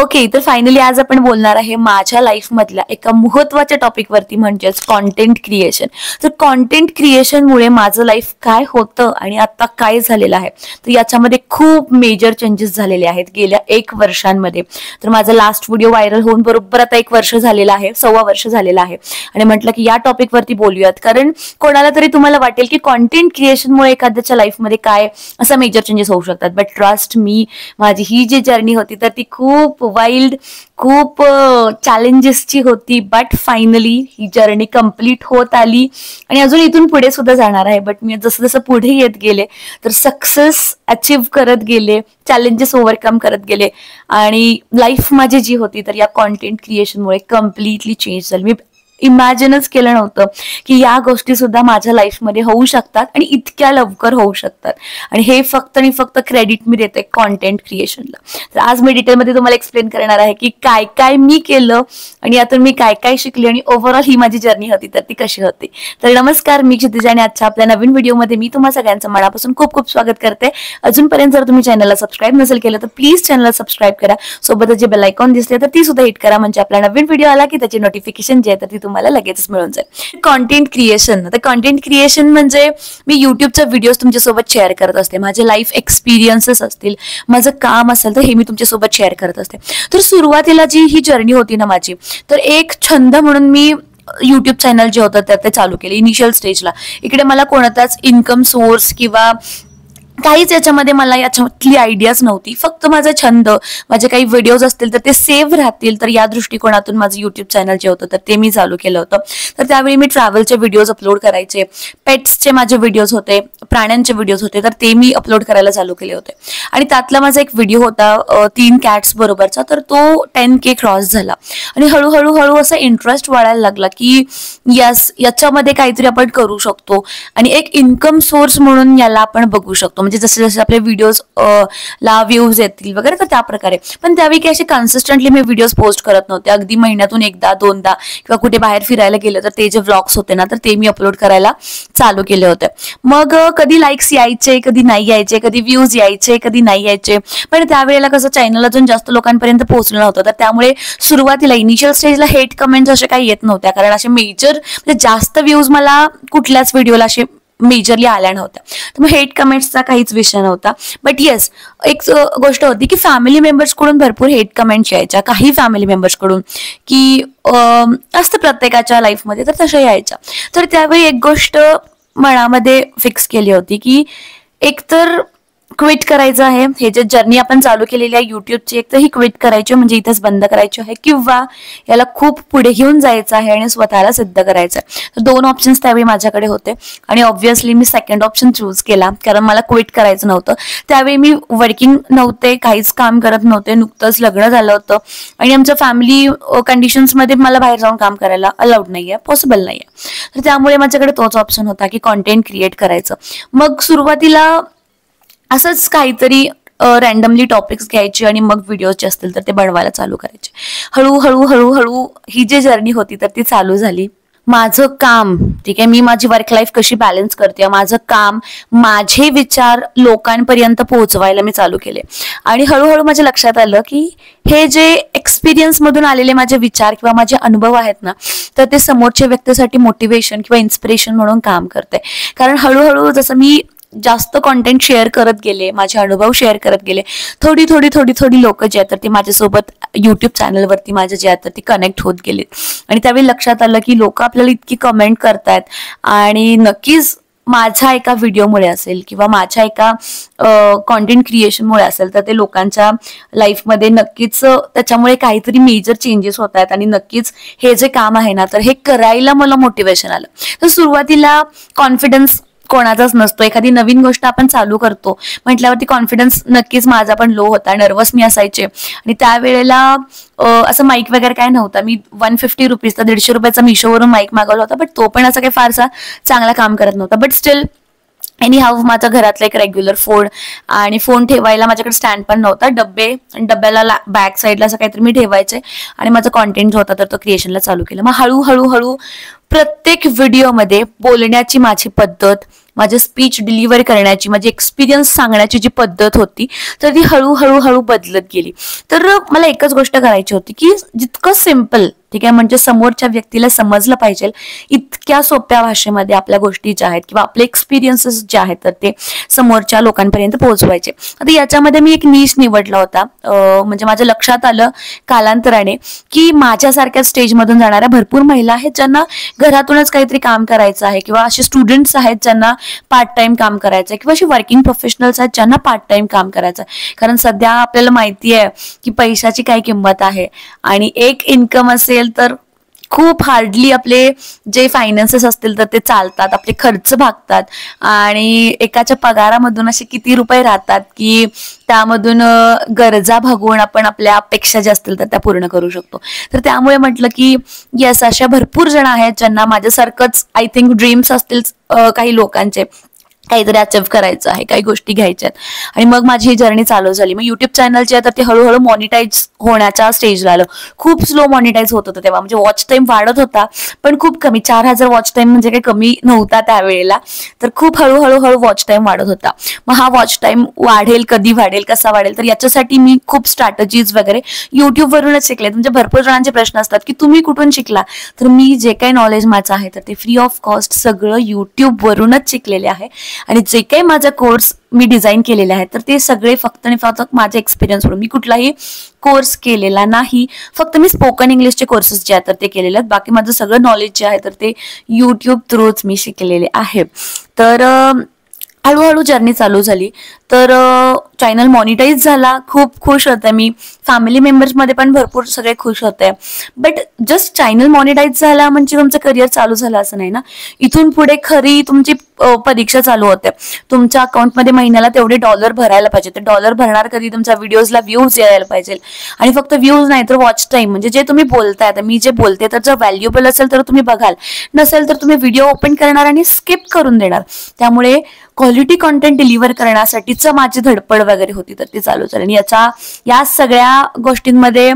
Okay, तर finally आज आपण बोलणार आहे माझ्या लाईफमधल्या एका महत्त्वाच्या टॉपिकवरती, म्हणजेच कॉन्टेंट क्रिएशन. तर कॉन्टेंट क्रिएशनमुळे माझं लाईफ काय होतं आणि आता काय झालेलं आहे, तर याच्यामध्ये खूप मेजर चेंजेस झालेले आहेत गेल्या 1 वर्षांमध्ये. तर माझा लास्ट व्हिडिओ व्हायरल होऊन बरोबर आता 1 वर्ष झालेलं आहे, 1.25 वर्ष झालेलं आहे. आणि म्हटलं की या टॉपिकवरती बोलूयात, कारण कोणाला तरी तुम्हाला वाटेल की कॉन्टेंट क्रिएशनमुळे एखाद्याच्या लाईफमध्ये काय असा मेजर चेंजेस होऊ शकतात. बट ट्रस्ट मी, माझी ही जी जर्नी होती तर ती खूप वाईल्ड, खूप चॅलेंजेसची होती. But finally he journey complete होत आली आणि अजून इथून पुढे सुद्धा जाणार आहे. बट मी जसं जसं पुढे येत गेले तर सक्सेस अचीव्ह करत गेले, चॅलेंजेस ओव्हरकम करत गेले आणि लाईफ माझी जी होती तर या कॉन्टेंट क्रिएशनमुळे कम्प्लिटली चेंज झाली. मी इमॅजिनच केलं नव्हतं की या गोष्टी सुद्धा माझ्या लाईफमध्ये होऊ शकतात आणि इतक्या लवकर होऊ शकतात. आणि हे फक्त आणि फक्त क्रेडिट मी देते कॉन्टेंट क्रिएशनला. तर आज मी डिटेलमध्ये तुम्हाला एक्सप्लेन करणार आहे की काय काय मी केलं आणि यातून मी काय काय शिकले आणि ओव्हरऑल ही माझी जर्नी होती तर ती कशी होती. तर नमस्कार, मी क्षितिजा आणि आजच्या आपल्या नवीन व्हिडिओमध्ये मी तुम्हा सगळ्यांचं मनापासून खूप खूप स्वागत करते. अजूनपर्यंत जर तुम्ही चॅनलला सबस्क्राईब नसेल केलं तर प्लीज चॅनलला सबस्क्राईब करा. सोबतच जे बेल आयकॉन दिसते तर ती सुद्धा हिट करा, म्हणजे आपला नवीन व्हिडिओ आला की त्याची नोटिफिकेशन जे आहे तर ती तुम्हाला लगेच मिळून जाईल. कॉन्टेंट क्रिएशन, तर कॉन्टेंट क्रिएशन म्हणजे मी युट्यूबचा व्हिडिओज तुमच्यासोबत शेअर करत असते. माझे लाईफ एक्सपिरियन्सेस असतील, माझं काम असेल तर हे मी तुमच्यासोबत शेअर करत असते. तर सुरुवातीला जी ही जर्नी होती ना माझी, तर एक छंद म्हणून मी युट्यूब चॅनल जे होतं तर ते चालू केले इनिशियल स्टेजला. इकडे मला कोणताच इन्कम सोर्स किंवा काहीच याच्यामध्ये मला याच्यातली आयडियाच नव्हती. फक्त माझा छंद, माझे काही व्हिडिओज असतील तर ते सेव्ह राहतील, तर या दृष्टिकोनातून माझं युट्यूब चॅनल जे होतं तर ते मी चालू केलं होतं. तर त्यावेळी मी ट्रॅव्हलचे व्हिडिओज अपलोड करायचे, पेट्सचे माझे व्हिडिओज होते, प्राण्यांचे व्हिडिओज होते, तर ते मी अपलोड करायला चालू केले होते. आणि त्यातला माझा एक व्हिडिओ होता 3 कॅट्स बरोबरचा, तर तो 10K क्रॉस झाला. आणि हळूहळू असा इंटरेस्ट वाढायला लागला की यस, याच्यामध्ये काहीतरी आपण करू शकतो आणि एक इन्कम सोर्स म्हणून याला आपण बघू शकतो. म्हणजे जसे जसे आपले व्हिडिओज ला व्ह्यूज येतील वगैरे, तर त्या प्रकारे. पण त्यावेळी काही असे कन्सिस्टंटली मी व्हिडिओज पोस्ट करत नव्हते. अगदी महिन्यातून 1-2दा किंवा कुठे बाहेर फिरायला गेलं तर ते जे व्लॉग्स होते ना तर ते मी अपलोड करायला चालू केले होते. मग कधी लाईक्स यायचे, कधी नाही यायचे, कधी व्ह्यूज यायचे, कधी नाही यायचे. पण त्यावेळेला कसं चॅनल अजून जास्त लोकांपर्यंत पोहोचलं नव्हतं, तर त्यामुळे सुरुवातीला इनिशियल स्टेजला हेट कमेंट्स असे काही येत नव्हत्या, कारण असे मेजर म्हणजे जास्त व्ह्यूज मला कुठल्याच व्हिडिओला असे मेजरली आल्या नव्हत्या. तर मग हेट कमेंट्सचा काहीच विषय नव्हता. बट येस, एक गोष्ट होती की फॅमिली मेंबर्सकडून भरपूर हेट कमेंट्स यायच्या, काही फॅमिली मेंबर्सकडून की असतं प्रत्येकाच्या लाईफमध्ये, तर तशा यायच्या. तर त्यावेळी एक गोष्ट मनामध्ये फिक्स केली होती की एकतर क्विट करायचं आहे, हे जे जर्नी आपण चालू केलेली आहे युट्यूबची, एक तर ही क्विट करायची म्हणजे इथेच बंद करायची आहे, किंवा याला खूप पुढे घेऊन जायचं आहे आणि स्वतःला सिद्ध करायचं आहे. तर 2 ऑप्शन्स त्यावेळी माझ्याकडे होते आणि ऑब्व्हियसली मी सेकंड ऑप्शन चूज केला, कारण मला क्विट करायचं नव्हतं. त्यावेळी मी वर्किंग नव्हते, काहीच काम करत नव्हते, नुकतंच लग्न झालं होतं आणि आमच्या फॅमिली कंडिशन्समध्ये मला बाहेर जाऊन काम करायला अलाउड नाहीये, पॉसिबल नाहीये. तर त्यामुळे माझ्याकडे तोच ऑप्शन होता की कॉन्टेंट क्रिएट करायचं. मग सुरुवातीला असंच काहीतरी रॅन्डमली टॉपिक्स घ्यायचे आणि मग व्हिडिओज जे असतील तर ते बनवायला चालू करायचे. हळूहळू ही जी जर्नी होती तर ती चालू झाली. माझं काम, ठीक आहे, मी माझी वर्क लाईफ कशी बॅलन्स करते, माझं काम, माझे विचार लोकांपर्यंत पोहोचवायला मी चालू केले. आणि हळूहळू माझ्या लक्षात आलं की हे जे एक्सपिरियन्स मधून आलेले माझे विचार किंवा माझे अनुभव आहेत ना, तर ते समोरच्या व्यक्तीसाठी मोटिवेशन किंवा इन्स्पिरेशन म्हणून काम करते. कारण हळूहळू जसं मी जास्त कॉन्टेंट शेअर करत गेले, माझे अनुभव शेअर करत गेले, थोडी लोक जे आहेत तर ती माझ्यासोबत युट्यूब चॅनलवरती माझे जे आहेत तर ती कनेक्ट होत गेलेत. आणि त्यावेळी लक्षात आलं की लोक आपल्याला इतकी कमेंट करतायत आणि नक्कीच माझ्या एका व्हिडिओमुळे असेल किंवा माझ्या एका कॉन्टेंट क्रिएशनमुळे असेल तर ते लोकांच्या लाईफमध्ये नक्कीच त्याच्यामुळे काहीतरी मेजर चेंजेस होत आहेत आणि नक्कीच हे जे काम आहे ना तर हे करायला मला मोटिवेशन आलं. तर सुरुवातीला कॉन्फिडन्स कोणाचाच नसतो. एखादी नवीन गोष्ट आपण चालू करतो म्हटल्यावरती कॉन्फिडन्स नक्कीच माझा पण लो होता, नर्वस मी असायचे. आणि त्यावेळेला असं माईक वगैरे काय नव्हता. मी 150 रुपीज तर 150 रुपयाचा मिशोवरून माईक मागवला होता, बट तो पण असा काही फारसा चांगला काम करत नव्हता. बट स्टील एनी हाऊ माझा घरातला एक रेग्युलर फोन आणि फोन ठेवायला माझ्याकडे स्टँड पण नव्हता. डब्बे आणि डब्याला बॅक साईडला असं काहीतरी मी ठेवायचे आणि माझा कॉन्टेंट जो होता तर तो क्रिएशनला चालू केला. मग हळूहळू प्रत्येक व्हिडिओमध्ये बोलण्याची माझी पद्धत, माझे स्पीच डिलिव्हर करण्याची, माझी एक्सपिरियन्स सांगण्याची जी पद्धत होती तर ती हळूहळू बदलत गेली. तर मला एकच गोष्ट करायची होती की जितकं सिम्पल, ठीक आहे, म्हणजे समोरच्या व्यक्तीला समजलं पाहिजे इतक्या सोप्या भाषेमध्ये आपल्या गोष्टी ज्या आहेत किंवा आपले एक्सपिरियन्सेस जे आहेत तर ते समोरच्या लोकांपर्यंत पोहोचवायचे. आता याच्यामध्ये मी एक निश निवडला होता. म्हणजे माझ्या लक्षात आलं कालांतराने की माझ्यासारख्या स्टेजमधून जाणाऱ्या भरपूर महिला आहेत ज्यांना घरातूनच काहीतरी काम करायचं आहे, किंवा असे स्टुडंट्स आहेत ज्यांना पार्ट टाइम काम करायचं आहे, किंवा असे वर्किंग प्रोफेशनल्स आहेत ज्यांना पार्ट टाइम काम करायचं आहे. कारण सध्या आपल्याला माहिती आहे की पैशाची काय किंमत आहे, आणि एक इन्कम असेल तर खूप हार्डली आपले जे फायनान्सेस असतील तर ते चालतात, आपले खर्च भागतात, आणि एकाच्या पगारामधून असे किती रुपये राहतात की त्यामधून गरजा भागवून आपण आपल्या अपेक्षा ज्या असतील तर त्या पूर्ण करू शकतो. तर त्यामुळे म्हटलं की येस, अशा भरपूर जण आहेत ज्यांना माझ्यासारखंच आय थिंक ड्रीम्स असतील काही लोकांचे, काहीतरी अचीव्ह करायचं आहे, काही गोष्टी घ्यायच्यात. आणि मग माझी ही जर्नी चालू झाली. मग युट्यूब चॅनल जे आहे तर ते हळूहळू मॉनिटाईज होण्याच्या स्टेजला आलं. खूप स्लो मॉनिटाईज होत होतं तेव्हा, म्हणजे वॉच टाइम वाढत होता पण खूप कमी. 4000 वॉच टाइम म्हणजे काही कमी नव्हता त्यावेळेला. तर खूप हळूहळू वॉच टाइम वाढत होता. मग हा वॉच टाइम वाढेल, कधी वाढेल, कसा वाढेल, तर याच्यासाठी मी खूप स्ट्रॅटेजीज वगैरे युट्यूबवरूनच शिकले. म्हणजे भरपूर जणांचे प्रश्न असतात की तुम्ही कुठून शिकला, तर मी जे काही नॉलेज माझं आहे तर ते फ्री ऑफ कॉस्ट सगळं युट्यूबवरूनच शिकलेले आहे. आणि जे काही माझा कोर्स मी डिझाईन केलेले आहेत तर ते सगळे फक्त आणि फक्त माझ्या एक्सपिरियन्सवरून. मी कुठलाही कोर्स केलेला नाही, फक्त मी स्पोकन इंग्लिशचे कोर्सेस जे आहेत तर ते केलेले आहेत. बाकी माझं सगळं नॉलेज जे आहे तर ते युट्यूब थ्रूच मी शिकलेले आहे. तर हळूहळू जर्नी चालू झाली. तर चॅनल मॉनिटाईज झाला, खूप खुश होते मी. फॅमिली मेंबर्समध्ये पण भरपूर सगळे खुश होते. बट जस्ट चॅनल मॉनिटाईज झाला म्हणजे तुमचं करिअर चालू झालं असं नाही ना. इथून पुढे खरी तुमची परीक्षा चालू होते. तुमच्या अकाउंटमध्ये महिन्याला तेवढे डॉलर भरायला पाहिजे. ते डॉलर भरणार कधी, तुमच्या व्हिडिओजला व्ह्यूज यायला पाहिजे. आणि फक्त व्ह्यूज नाही तर वॉच टाइम, म्हणजे जे तुम्ही बोलताय, तर मी जे बोलते तर जर व्हॅल्युएबल असेल तर तुम्ही बघाल, नसेल तर तुम्ही व्हिडिओ ओपन करणार आणि स्किप करून देणार. त्यामुळे क्वालिटी कॉन्टेंट डिलिव्हर करण्यासाठीच माझी धडपड वगैरे होती तर ती चालू झाली. आणि या सगळ्या गोष्टींमध्ये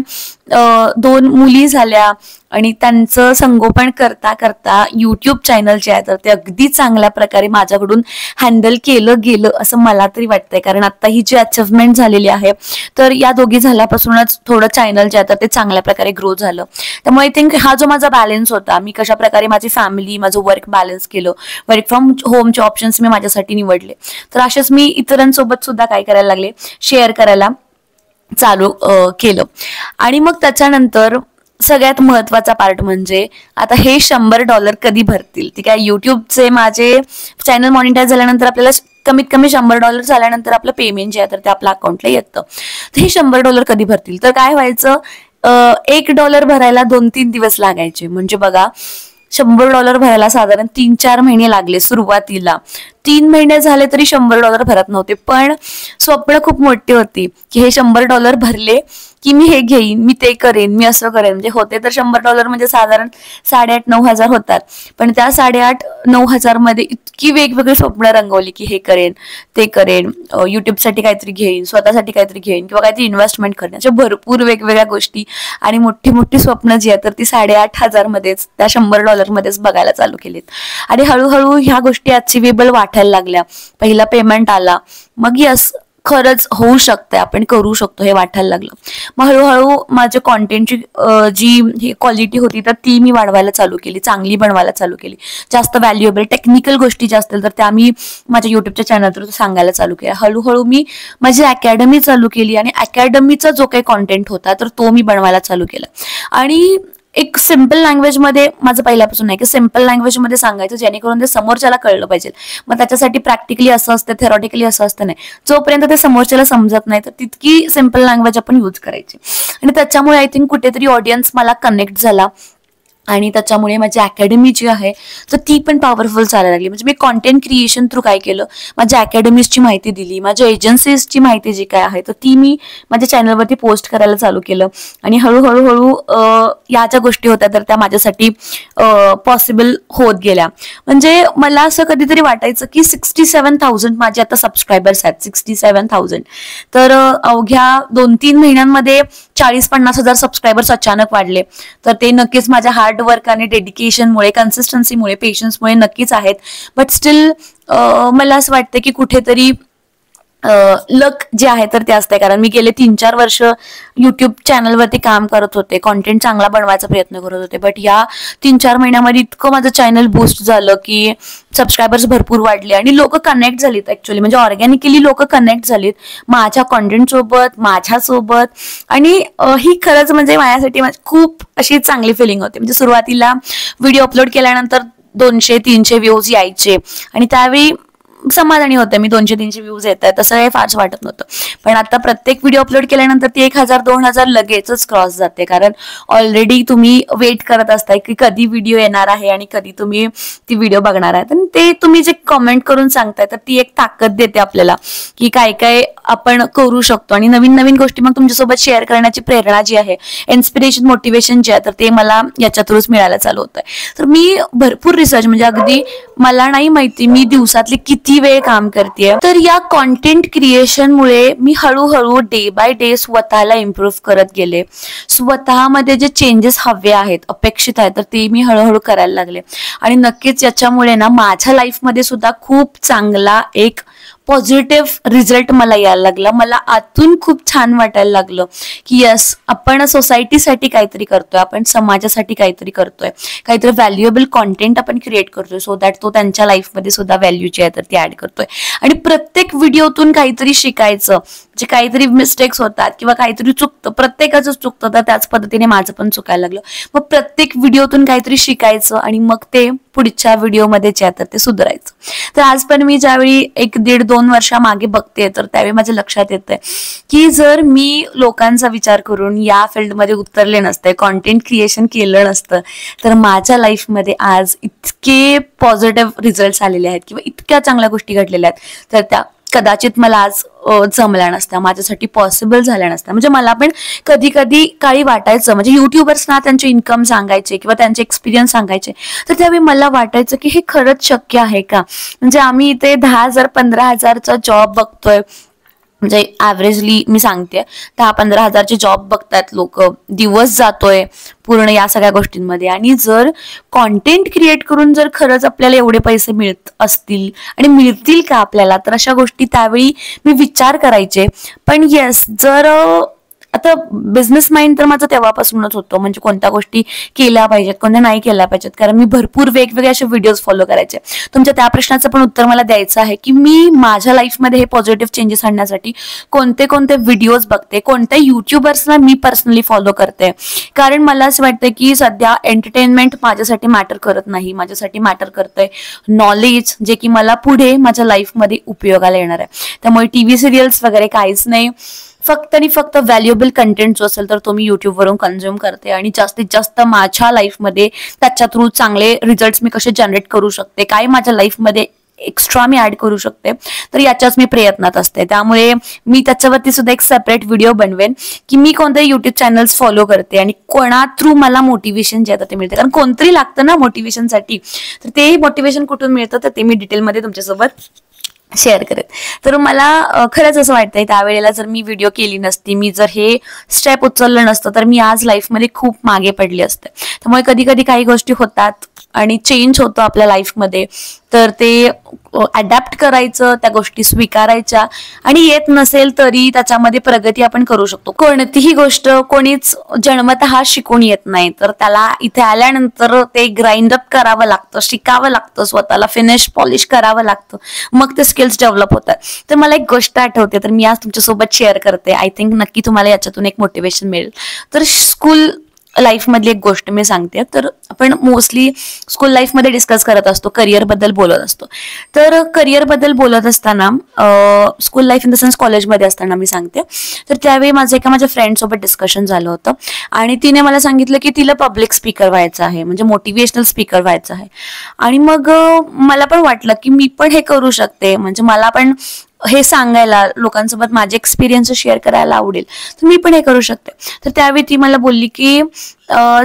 2 मुली झाल्या, आणि त्यांचं संगोपन करता करता युट्यूब चॅनल जे आहे तर ते अगदी चांगल्या प्रकारे माझ्याकडून हँडल केलं गेलं असं मला तरी वाटतंय. कारण आता ही जी अचिव्हमेंट झालेली आहे तर या दोघी झाल्यापासूनच थोडं चॅनल जे आहे तर ते चांगल्या प्रकारे ग्रो झालं. त्यामुळे आय थिंक हा जो माझा बॅलन्स होता, मी कशा प्रकारे माझी फॅमिली, माझं वर्क बॅलन्स केलं, वर्क फ्रॉम होमचे ऑप्शन्स मी माझ्यासाठी निवडले, तर असेच मी इतरांसोबत सुद्धा काय करायला लागले, शेअर करायला चालू केलं. आणि मग त्याच्यानंतर सगळ्यात महत्वाचा पार्ट म्हणजे आता हे $100 कधी भरतील. ठीक आहे, युट्यूबचे माझे चॅनल मॉनिटाईज झाल्यानंतर आपल्याला कमीत कमी $100 झाल्यानंतर आपलं पेमेंट जे आहे तर ते आपल्या अकाउंटला येतं. तर हे $100 कधी भरतील, तर काय व्हायचं, $1 भरायला 2-3 दिवस लागायचे. म्हणजे बघा, $100 भरायला साधारण 3-4 महिने लागले सुरुवातीला. 3 महिने झाले तरी $100 भरत नव्हते. पण स्वप्न खूप मोठी होती की हे $100 भरले की मी हे घेईन, मी ते करेन, मी असं करेन. म्हणजे होते तर $100 म्हणजे साधारण 8,500-9,000 हजार होतात. पण त्या 8,500-9,000 हजार मध्ये इतकी वेगवेगळी स्वप्न रंगवली की हे करेन, ते करेन, युट्यूबसाठी काहीतरी घेईन, स्वतःसाठी काहीतरी घेईन, किंवा काहीतरी इन्व्हेस्टमेंट करेन, अशा भरपूर वेगवेगळ्या गोष्टी आणि मोठी मोठी स्वप्न जी आहेत तर ती 8,500 मध्येच, त्या $100 मध्येच बघायला चालू केलीत. आणि हळूहळू ह्या गोष्टी अचिवेबल वाटायला लागल्या. पहिला पेमेंट आला, मग यस खरंच होऊ शकतंय, आपण करू शकतो हे वाटायला लागलं. मग हळूहळू माझ्या कॉन्टेंटची जी क्वालिटी होती तर ती मी वाढवायला चालू केली, चांगली बनवायला चालू केली. जास्त व्हॅल्युएबल टेक्निकल गोष्टी ज्या असतील तर त्या मी माझ्या युट्यूबच्या चॅनलवर सांगायला चालू केल्या. हळूहळू मी माझी अकॅडमी चालू केली, आणि अकॅडमीचा जो काही कॉन्टेंट होता तर तो मी बनवायला चालू केला. आणि एक सिम्पल लँग्वेजमध्ये, माझं पहिल्यापासून नाही की सिम्पल लँग्वेजमध्ये सांगायचं जेणेकरून ते समोरच्याला कळलं पाहिजे. मग त्याच्यासाठी प्रॅक्टिकली असं असतं, थेरॉटिकली असं असतं नाही. जोपर्यंत ते समोरच्याला समजत नाही तर तितकी सिम्पल लँग्वेज आपण यूज करायची. आणि त्याच्यामुळे आय थिंक कुठेतरी ऑडियन्स मला कनेक्ट झाला, आणि त्याच्यामुळे माझी अकॅडमी जी आहे तर ती पण पॉवरफुल चालायला लागली. म्हणजे मी कॉन्टेंट क्रिएशन थ्रू काय केलं, माझ्या अकॅडमीजची माहिती दिली, माझ्या एजन्सीजची माहिती जी काय आहे तर ती मी माझ्या चॅनलवरती पोस्ट करायला चालू केलं. आणि हळूहळू या ज्या गोष्टी होत्या तर त्या माझ्यासाठी पॉसिबल होत गेल्या. म्हणजे मला असं कधीतरी वाटायचं की 67,000 माझे आता सबस्क्रायबर्स आहेत, 67,000. तर अवघ्या 2-3 महिन्यांमध्ये 40-50 हजार सबस्क्रायबर्स अचानक वाढले. तर ते नक्कीच माझ्या हार्ड हार्ड वर्क आणि डेडिकेशनमुळे, कन्सिस्टन्सीमुळे, पेशन्समुळे नक्कीच आहेत. बट स्टील मला असं वाटतं की कुठेतरी लक जे आहे तर ते असते. कारण मी गेले 3-4 वर्ष युट्यूब चॅनलवरती काम करत होते, कॉन्टेंट चांगला बनवायचा प्रयत्न करत होते. बट या 3-4 महिन्यामध्ये इतकं माझं चॅनल बूस्ट झालं की सबस्क्रायबर्स भरपूर वाढले आणि लोक कनेक्ट झालीत. ऍक्च्युअली म्हणजे ऑर्गॅनिकली लोक कनेक्ट झालीत माझ्या कॉन्टेंट सोबत, माझ्यासोबत. आणि ही खरंच म्हणजे माझ्यासाठी खूप अशी चांगली फिलिंग होती. म्हणजे सुरुवातीला व्हिडिओ अपलोड केल्यानंतर 200-300 व्ह्यूज यायचे आणि त्यावेळी समाधानी होतं मी. 200-300 व्ह्यूज येत आहेत तसं काही फारच वाटत नव्हतं. पण आता प्रत्येक व्हिडिओ अपलोड केल्यानंतर ती 1000-2000 लगेचच क्रॉस जाते. कारण ऑलरेडी तुम्ही वेट करत असताय की कधी व्हिडिओ येणार आहे आणि कधी तुम्ही ती व्हिडिओ बघणार आहे. तर ते तुम्ही जे कमेंट करून सांगताय तर ती एक ताकद देते आपल्याला की काय काय आपण करू शकतो. आणि नवीन नवीन गोष्टी मग तुमच्यासोबत शेअर करण्याची प्रेरणा जी आहे, इन्स्पिरेशन, मोटिवेशन जे आहे तर ते मला याच्या थ्रूच मिळायला चालू होत आहे. तर मी भरपूर रिसर्च, म्हणजे अगदी मला नाही माहिती मी दिवसातले किती वेळ काम करते. तर या कॉन्टेंट क्रिएशनमुळे मी हळूहळू डे बाय डे स्वतःला इम्प्रूव्ह करत गेले. स्वतःमध्ये जे चेंजेस हवे आहेत, अपेक्षित आहेत, तर ते मी हळूहळू करायला लागले. आणि नक्कीच याच्यामुळे ना माझ्या लाईफमध्ये सुद्धा खूप चांगला एक पॉझिटिव्ह रिझल्ट मला यायला लागला. मला आतून खूप छान वाटायला लागलं की यस, आपण सोसायटीसाठी काहीतरी करतोय, आपण समाजासाठी काहीतरी करतोय, काहीतरी व्हॅल्युएबल कॉन्टेंट आपण क्रिएट करतोय सो दॅट तो त्यांच्या लाईफमध्ये सुद्धा व्हॅल्यू जी आहे तर ती ऍड करतोय. आणि प्रत्येक व्हिडिओतून काहीतरी शिकायचं, जे काहीतरी मिस्टेक्स होतात किंवा काहीतरी चुकतं, प्रत्येकाचं चुकतं, तर त्याच पद्धतीने माझं पण चुकायला लागलं. मग प्रत्येक व्हिडिओतून काहीतरी शिकायचं आणि मग ते पुढच्या व्हिडिओमध्ये जे आहे तर ते सुधारायचं. तर आज पण मी ज्यावेळी 1-1.5-2 वर्षामागे बघते तर त्यावेळी माझ्या लक्षात येतंय की जर मी लोकांचा विचार करून या फील्डमध्ये उतरले नसते, कॉन्टेंट क्रिएशन केलं नसतं, तर माझ्या लाईफमध्ये आज इतके पॉझिटिव्ह रिझल्ट्स आलेले आहेत किंवा इतक्या चांगल्या गोष्टी घडलेल्या आहेत तर त्या कदाचित मला आज जमल्या नसत्या, माझ्यासाठी पॉसिबल झाल्या नसत्या. म्हणजे मला पण कधी कधी काही वाटायचं, म्हणजे युट्यूबर्सना त्यांचे इन्कम सांगायचे किंवा त्यांचे एक्सपिरियन्स सांगायचे तर त्यावेळी मला वाटायचं की हे खरंच शक्य आहे का. म्हणजे आम्ही इथे 10,000-15,000चा जॉब बघतोय, म्हणजे ॲव्हरेजली मी सांगते 10-15,000चे जॉब बघतात लोक, दिवस जातोय पूर्ण या सगळ्या गोष्टींमध्ये. आणि जर कॉन्टेंट क्रिएट करून जर खरंच आपल्याला एवढे पैसे मिळत असतील आणि मिळतील का आपल्याला, तर अशा गोष्टी त्यावेळी मी विचार करायचे. पण येस, जर आता बिझनेस माइंड तर माझं तेव्हापासूनच होतं, म्हणजे कोणत्या गोष्टी केल्या पाहिजेत, कोणत्या नाही केल्या पाहिजेत. कारण मी भरपूर वेगवेगळे असे व्हिडिओज फॉलो करायचे. तुमच्या त्या प्रश्नाचं पण उत्तर मला द्यायचं आहे की मी माझ्या लाईफमध्ये हे पॉझिटिव्ह चेंजेस आणण्यासाठी कोणते कोणते व्हिडिओज बघते, कोणत्या युट्यूबर्सना मी पर्सनली फॉलो करते. कारण मला असं वाटतं की सध्या एंटरटेनमेंट माझ्यासाठी मॅटर करत नाही, माझ्यासाठी मॅटर करतंय नॉलेज, जे की मला पुढे माझ्या लाईफमध्ये उपयोगाला येणार आहे. त्यामुळे टीव्ही सिरियल्स वगैरे काहीच नाही, फक्त आणि फक्त व्हॅल्युएबल कंटेंट जो असेल तर तो मी युट्यूबवरून कन्झ्युम करते. आणि जास्तीत जास्त माझ्या लाईफमध्ये त्याच्या थ्रू चांगले रिझल्ट्स मी कसे जनरेट करू शकते, काय माझ्या लाईफमध्ये एक्स्ट्रा मी ऍड करू शकते, तर याच्याच मी प्रयत्नात असते. त्यामुळे मी त्याच्यावरती सुद्धा एक सेपरेट व्हिडिओ बनवेन की मी कोणते युट्यूब चॅनल्स फॉलो करते आणि कोणा थ्रू मला मोटिवेशन जे आहे ते मिळते. कारण कोणतरी लागतं ना मोटिवेशनसाठी, तर तेही मोटिवेशन कुठून मिळतं तर ते मी डिटेलमध्ये तुमच्यासोबत शेअर करेन. तर मला खरंच असं वाटतंय त्यावेळेला जर मी व्हिडिओ केली नसती, मी जर हे स्टेप उचललं नसतं तर मी आज लाईफमध्ये खूप मागे पडली असते. त्यामुळे कधी कधी काही गोष्टी होतात आणि चेंज होतो आपल्या लाईफमध्ये, तर ते अडॅप्ट करायचं, त्या गोष्टी स्वीकारायच्या. आणि येत नसेल तरी त्याच्यामध्ये प्रगती आपण करू शकतो. कोणतीही गोष्ट कोणीच जन्मतः शिकून येत नाही, तर त्याला इथे आल्यानंतर ते ग्राइंड अप करावं लागतं, शिकावं लागतं, स्वतःला फिनिश पॉलिश करावं लागतं, मग ते स्किल्स डेव्हलप होतात. तर मला एक गोष्ट आठवते, तर मी आज तुमच्यासोबत शेअर करते. आय थिंक नक्की तुम्हाला याच्यातून एक मोटिवेशन मिळेल. तर स्कूल लाईफ मधली एक गोष्ट मी सांगते. तर आपण मोस्टली स्कूल लाईफ मध्ये डिस्कस करत असतो, करिअर बद्दल बोलत असतो. तर करिअर बद्दल बोलत असताना school life in the sense कॉलेजमध्ये असताना मी सांगते, तर त्यावेळी माझ्या फ्रेंड सोबत डिस्कशन झालं होतं आणि तिने मला सांगितलं की तिला पब्लिक स्पीकर व्हायचं आहे, म्हणजे मोटिवेशनल स्पीकर व्हायचं आहे. आणि मग मला पण वाटलं की मी पण हे करू शकते, म्हणजे मला पण हे सांगायला, लोकांसोबत माझे एक्सपिरियन्स शेअर करायला आवडेल, तर मी पण हे करू शकते. तर त्यावेळी ती मला बोलली की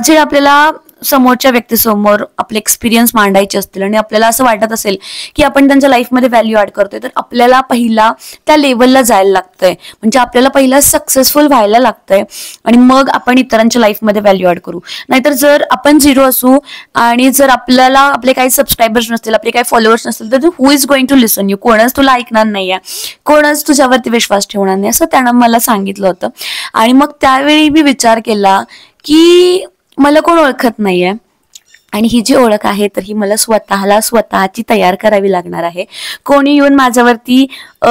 जे आपल्याला समोरच्या व्यक्तीसमोर आपले एक्सपिरियन्स मांडायचे असतील आणि आपल्याला असं वाटत असेल की आपण त्यांच्या लाईफमध्ये व्हॅल्यू ऍड करतोय, तर आपल्याला पहिला त्या लेवलला जायला लागतंय. म्हणजे आपल्याला पहिला सक्सेसफुल व्हायला लागतंय आणि मग आपण इतरांच्या लाईफमध्ये व्हॅल्यू ऍड करू. नाहीतर जर आपण झिरो असू आणि जर आपल्याला आपले काही सबस्क्रायबर्स नसतील, आपले काही फॉलोअर्स नसतील, तर who is going to listen you? कोणच तुला ऐकणार नाहीये, कोणच तुझ्यावरती विश्वास ठेवणार नाही, असं त्यानं मला सांगितलं होतं. आणि मग त्यावेळी मी विचार केला की मला कोण ओळखत नाहीये आणि ही जी ओळख आहे तर ही मला स्वतःची तयार करावी लागणार आहे. कोणी येऊन माझ्यावरती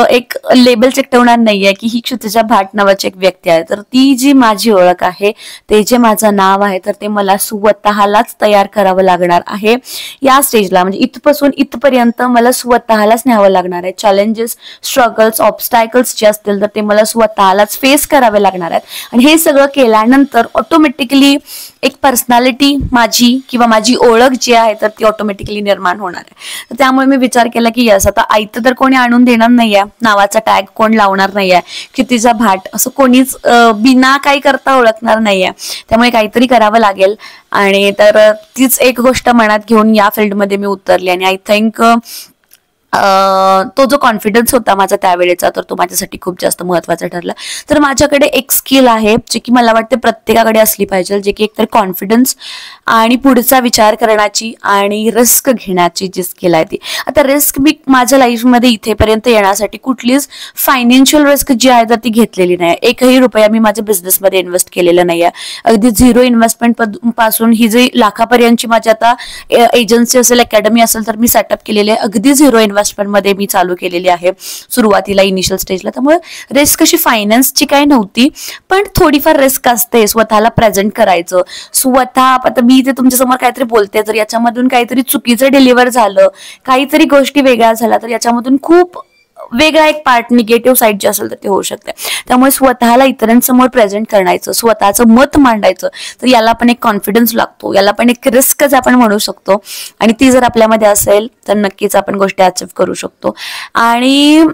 एक लेबल चिकटवणार नाहीये की ही क्षितिजा भाट नावाची एक व्यक्ती आहे. तर ती जी माझी ओळख आहे, ते जे माझं नाव आहे, तर ते मला स्वतःलाच तयार करावं लागणार आहे. या स्टेजला म्हणजे इथपासून इथपर्यंत मला स्वतःलाच न्यावं लागणार आहे. चॅलेंजेस, स्ट्रगल्स, ऑब्स्टॅकल्स जे असतील तर ते मला स्वतःलाच फेस करावे लागणार आहेत. आणि हे सगळं केल्यानंतर ऑटोमॅटिकली एक पर्सनॅलिटी माझी किंवा माझी ओळख जी आहे तर ती ऑटोमॅटिकली निर्माण होणार आहे. तर त्यामुळे मी विचार केला की यस, आता आयतं तर कोणी आणून देणार नाहीये, नावाचा टॅग कोण लावणार नाहीये, क्षितिजा भाट असं कोणीच बिना काही करता ओळखणार नाहीये. त्यामुळे काहीतरी करावं लागेल. आणि तर तीच एक गोष्ट मनात घेऊन या फील्डमध्ये मी उतरली. आणि आय थिंक तो जो कॉन्फिडन्स होता माझा त्यावेळेचा, तर तो माझ्यासाठी खूप जास्त महत्वाचा ठरला. तर माझ्याकडे एक स्किल आहे जी की मला वाटते प्रत्येकाकडे असली पाहिजे, जे की एकतर कॉन्फिडन्स आणि पुढचा विचार करण्याची आणि रिस्क घेण्याची जी स्किल आहे ती. आता रिस्क मी माझ्या लाईफमध्ये इथेपर्यंत येण्यासाठी कुठलीच फायनान्शियल रिस्क जी आहे तर ती घेतलेली नाही. एकही रुपया मी माझ्या बिझनेसमध्ये इन्व्हेस्ट केलेला नाहीये. अगदी झिरो इन्व्हेस्टमेंट पासून ही जी लाखापर्यंतची माझी आता एजन्सी असेल, अकॅडमी असेल तर मी सेटअप केलेली आहे. अगदी झिरो इन्व्हेस्टमेंट मध्ये मी चालू केलेली आहे सुरुवातीला, इनिशियल स्टेजला. त्यामुळे रिस्क अशी फायनान्सची काही नव्हती, पण थोडीफार रिस्क असते. स्वतःला प्रेझेंट करायचं, स्वतः आता मी इथे तुमच्या समोर काहीतरी बोलते, जर याच्यामधून काहीतरी चुकीचं डिलिव्हर झालं, काहीतरी गोष्टी वेगळ्या झाल्या, तर याच्यामधून खूप वेगळा एक पार्ट निगेटिव्ह साईड जे असेल तर ते होऊ शकते. त्यामुळे स्वतःला इतरांसमोर प्रेझेंट करायचं, स्वतःचं मत मांडायचं, तर याला पण एक कॉन्फिडन्स लागतो, याला पण एक रिस्कच आपण म्हणू शकतो. आणि ती जर आपल्यामध्ये असेल तर नक्कीच आपण गोष्टी अचीव करू शकतो. आणि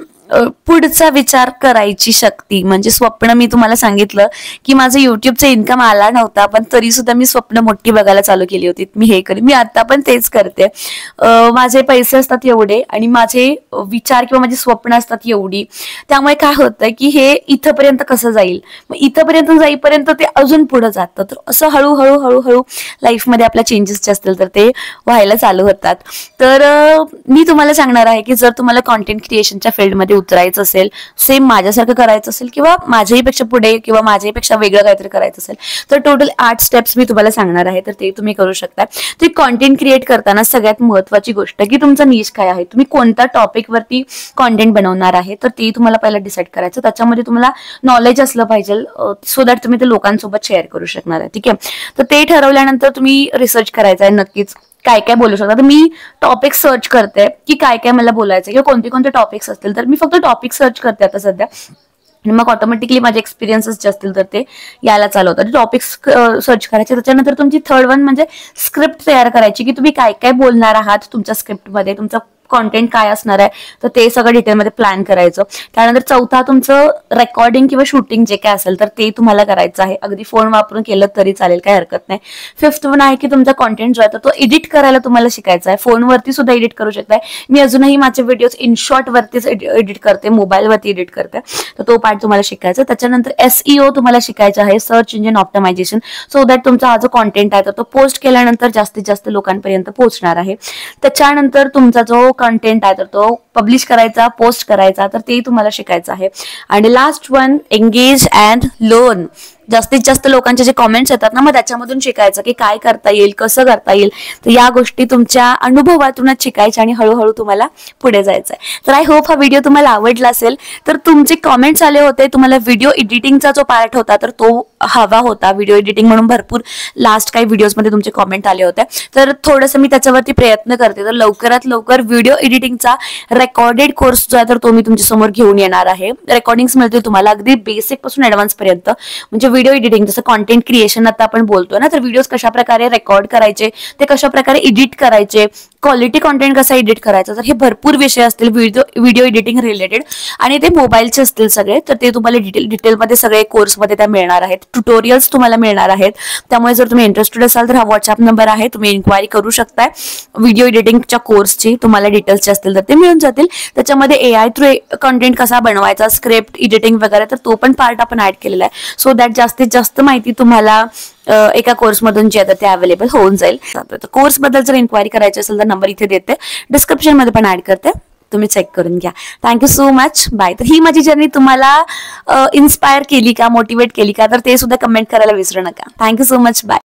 पुढचा विचार करायची शक्ती म्हणजे स्वप्न, मी तुम्हाला सांगितलं की माझं युट्यूबचं इन्कम आला नव्हता, पण तरी सुद्धा मी स्वप्न मोठी बघायला चालू केली होती. मी हे करेन, मी आता पण तेच करते. माझे पैसे असतात एवढे आणि माझे विचार किंवा माझी स्वप्न असतात एवढी. त्यामुळे काय होतं की हे इथपर्यंत कसं जाईल, मग इथपर्यंत जाईपर्यंत ते अजून पुढे जातं. तर असं हळूहळू हळूहळू लाईफमध्ये आपल्या चेंजेस जे असतील तर ते व्हायला चालू होतात. तर मी तुम्हाला सांगणार आहे की जर तुम्हाला कॉन्टेंट क्रिएशनच्या फील्डमध्ये उतरायचं असेल, सेम माझ्यासारखं करायचं असेल किंवा माझ्याहीपेक्षा पुढे किंवा माझ्याहीपेक्षा वेगळं काहीतरी करायचं असेल, तर टोटल 8 स्टेप्स मी तुम्हाला सांगणार आहे. तर ते तुम्ही करू शकता. ते कॉन्टेंट क्रिएट करताना सगळ्यात महत्वाची गोष्ट की तुमचा निश काय आहे, तुम्ही कोणत्या टॉपिक वरती कॉन्टेंट बनवणार आहे, तर ते तुम्हाला पहिला डिसाईड करायचं. त्याच्यामध्ये तुम्हाला नॉलेज असलं पाहिजे, सो दॅट तुम्ही ते लोकांसोबत शेअर करू शकणार आहे. ठीक आहे, तर ते ठरवल्यानंतर तुम्ही रिसर्च करायचं आहे नक्कीच काय काय बोलू शकता. तर मी टॉपिक सर्च करते की काय काय मला बोलायचं किंवा कोणते कोणते टॉपिक्स असतील, तर मी फक्त टॉपिक सर्च करते आता सध्या. आणि मग ऑटोमॅटिकली माझे एक्सपिरियन्सेस जे असतील तर ते यायला चालू होतात. टॉपिक्स सर्च करायचे. त्याच्यानंतर तुमची थर्ड वन म्हणजे स्क्रिप्ट तयार करायची की तुम्ही काय काय बोलणार आहात तुमच्या स्क्रिप्टमध्ये, तुमचा कॉन्टेंट काय असणार आहे, तर ते सगळं डिटेलमध्ये प्लॅन करायचं. त्यानंतर चौथा तुमचं रेकॉर्डिंग किंवा शूटिंग जे काय असेल तर ते तुम्हाला करायचं आहे. अगदी फोन वापरून केलं तरी चालेल, काही हरकत नाही. फिफ्थ वन आहे की तुमचा कॉन्टेंट जो आहे तो एडिट करायला तुम्हाला शिकायचा आहे. फोनवरती सुद्धा एडिट करू शकताय. मी अजूनही माझे व्हिडिओज इन शॉर्ट वरतीच एडिट करते, मोबाईलवरती एडिट करते, तर तो पार्ट तुम्हाला शिकायचा. त्याच्यानंतर SEO तुम्हाला शिकायचं आहे, search engine optimisation, so that तुमचा हा जो कॉन्टेंट आहे तो पोस्ट केल्यानंतर जास्तीत जास्त लोकांपर्यंत पोहोचणार आहे. त्याच्यानंतर तुमचा जो कंटेंट आहे तर तो पब्लिश करायचा, पोस्ट करायचा, तर ते तुम्हाला शिकायचं आहे. आणि last one engage and learn. जास्तीत जास्त लोकांचे जे कॉमेंट्स येतात ना, मग त्याच्यामधून शिकायचं की काय करता येईल, कसं करता येईल. तर या गोष्टी तुमच्या अनुभवातूनच शिकायच्या आणि हळूहळू तुम्हाला पुढे जायचं आहे. तर आय होप हा व्हिडिओ तुम्हाला आवडला असेल. तर तुमचे कॉमेंट्स आले होते, तुम्हाला व्हिडिओ एडिटिंगचा जो पार्ट होता तर तो हवा होता, व्हिडिओ एडिटिंग म्हणून भरपूर लास्ट काही व्हिडिओजमध्ये तुमचे कॉमेंट आले होते. तर थोडंसं मी त्याच्यावरती प्रयत्न करते. तर लवकरात लवकर व्हिडिओ एडिटिंगचा रेकॉर्डेड कोर्स जो आहे तर तो मी तुमच्या समोर घेऊन येणार आहे. रेकॉर्डिंग्स मिळतील तुम्हाला अगदी बेसिक पासून ऍडव्हान्स पर्यंत. म्हणजे व्हिडिओ एडिटिंग जसं कॉन्टेंट क्रिएशन आता आपण बोलतोय ना, तर व्हिडिओज कशा प्रकारे रेकॉर्ड करायचे, ते कशा प्रकारे एडिट करायचे क्वालिटी कॉन्टेंट कसा एडिट करायचा, तर हे भरपूर विषय असतील व्हिडिओ एडिटिंग रिलेटेड, आणि ते मोबाईलचे असतील सगळे, तर ते तुम्हाला डिटेलमध्ये सगळे कोर्समध्ये त्या मिळणार आहेत. ट्युटोरियल्स तुम्हाला मिळणार आहेत. त्यामुळे जर तुम्ही इंटरेस्टेड असाल तर हा व्हॉट्सअप नंबर आहे, तुम्ही इन्क्वायरी करू शकताय. व्हिडिओ एडिटिंगच्या कोर्सची तुम्हाला डिटेल्सचे असतील तर ते मिळून जातील. त्याच्यामध्ये AI थ्रू कॉन्टेंट कसा बनवायचा, स्क्रिप्ट एडिटिंग वगैरे, तर तो पण पार्ट आपण ऍड केलेला आहे. सो दॅट जास्तीत जास्त माहिती तुम्हाला एका कोर्समधून जे आता ते अवेलेबल होऊन जाईल. कोर्स बद्दल जर इन्क्वायरी करायची असेल तर नंबर इथे देते, डिस्क्रिप्शन मध्ये पण ऍड करते, तुम्ही चेक करून घ्या. Thank you so much. बाय. तर ही माझी जर्नी तुम्हाला इन्स्पायर केली का, मोटिवेट केली का, तर ते सुद्धा कमेंट करायला विसरू नका. Thank you so much. बाय.